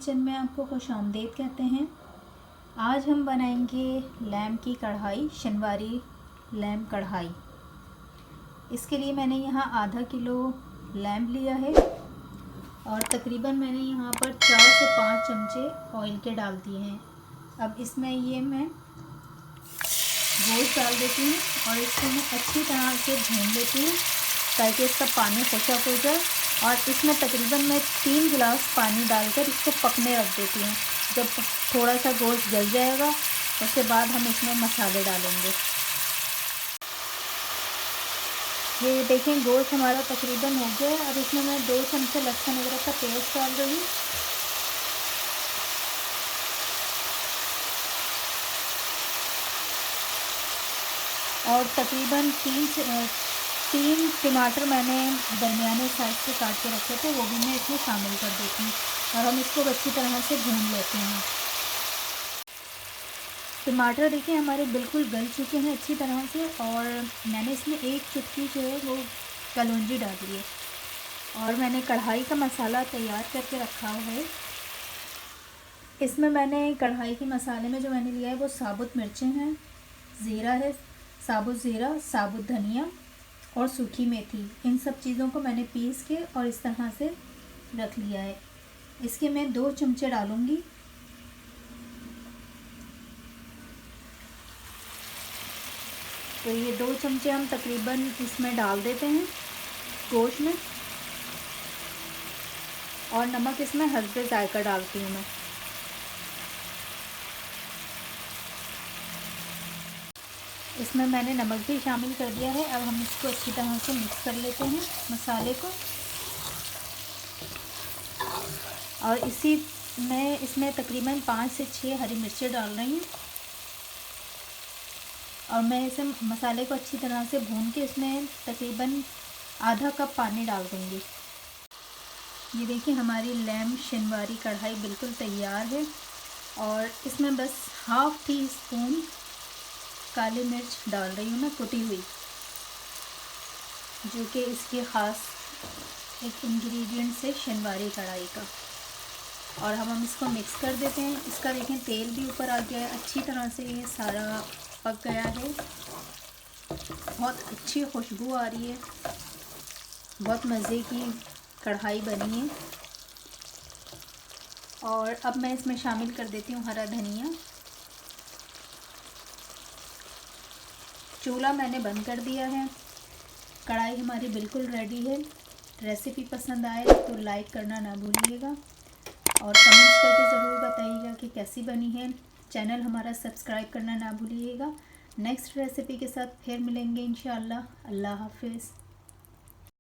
Kitchen में आपको खुशामदीद कहते हैं। आज हम बनाएंगे लैम्प की कढ़ाई, शनवारी लैम्प कढ़ाई। इसके लिए मैंने यहाँ आधा किलो लैम्प लिया है और तकरीबन मैंने यहाँ पर 4 से 5 चमचे ऑयल के डाल दिए हैं। अब इसमें ये मैं गोश्त डाल देती हूँ और इसको मैं अच्छी तरह से भून लेती हूँ ताकि इसका पानी खुशक हो जाए। और इसमें तकरीबन मैं 3 गिलास पानी डालकर इसको पकने रख देती हूँ। जब थोड़ा सा गोश्त जल जाएगा उसके बाद हम इसमें मसाले डालेंगे। ये देखें गोश्त हमारा तकरीबन हो गया है। अब इसमें मैं 2 चमचे लहसुन अदरक का पेस्ट डाल रही हूँ और तकरीबन 3 टमाटर मैंने दरमियाने साइज से काट के रखे थे, वो भी मैं इसमें शामिल कर देती हूँ और हम इसको अच्छी तरह से भून लेते हैं। टमाटर देखिए हमारे बिल्कुल गल चुके हैं अच्छी तरह से और मैंने इसमें 1 चुटकी जो है वो कलौंजी डाली है और मैंने कढ़ाई का मसाला तैयार करके रखा हुआ है। इसमें मैंने कढ़ाई के मसाले में जो मैंने लिया है वो साबुत मिर्चें हैं, ज़ीरा है, साबुत ज़ीरा, साबुत धनिया और सूखी मेथी। इन सब चीज़ों को मैंने पीस के और इस तरह से रख लिया है। इसके मैं 2 चमचे डालूँगी। तो ये 2 चमचे हम तकरीबन इसमें डाल देते हैं गोश्त में और नमक इसमें हस्बे जायका डालती हूँ मैं। इसमें मैंने नमक भी शामिल कर दिया है। अब हम इसको अच्छी तरह से मिक्स कर लेते हैं मसाले को और इसमें तकरीबन 5 से 6 हरी मिर्चें डाल रही हूँ और मैं इसे मसाले को अच्छी तरह से भून के इसमें तकरीबन आधा कप पानी डाल दूँगी। ये देखिए हमारी लैम्प शनवारी कढ़ाई बिल्कुल तैयार है और इसमें बस ½ टी स्पून काली मिर्च डाल रही हूँ मैं कुटी हुई, जो कि इसके ख़ास एक इंग्रेडिएंट्स है शनवारी कढ़ाई का। और हम इसको मिक्स कर देते हैं। इसका देखें तेल भी ऊपर आ गया है, अच्छी तरह से ये सारा पक गया है, बहुत अच्छी खुशबू आ रही है, बहुत मज़े की कढ़ाई बनी है। और अब मैं इसमें शामिल कर देती हूँ हरा धनिया। चूल्हा मैंने बंद कर दिया है। कढ़ाई हमारी बिल्कुल रेडी है। रेसिपी पसंद आए तो लाइक करना ना भूलिएगा और कमेंट्स करके ज़रूर बताइएगा कि कैसी बनी है। चैनल हमारा सब्सक्राइब करना ना भूलिएगा। नेक्स्ट रेसिपी के साथ फिर मिलेंगे इंशाअल्लाह। अल्लाह हाफिज़।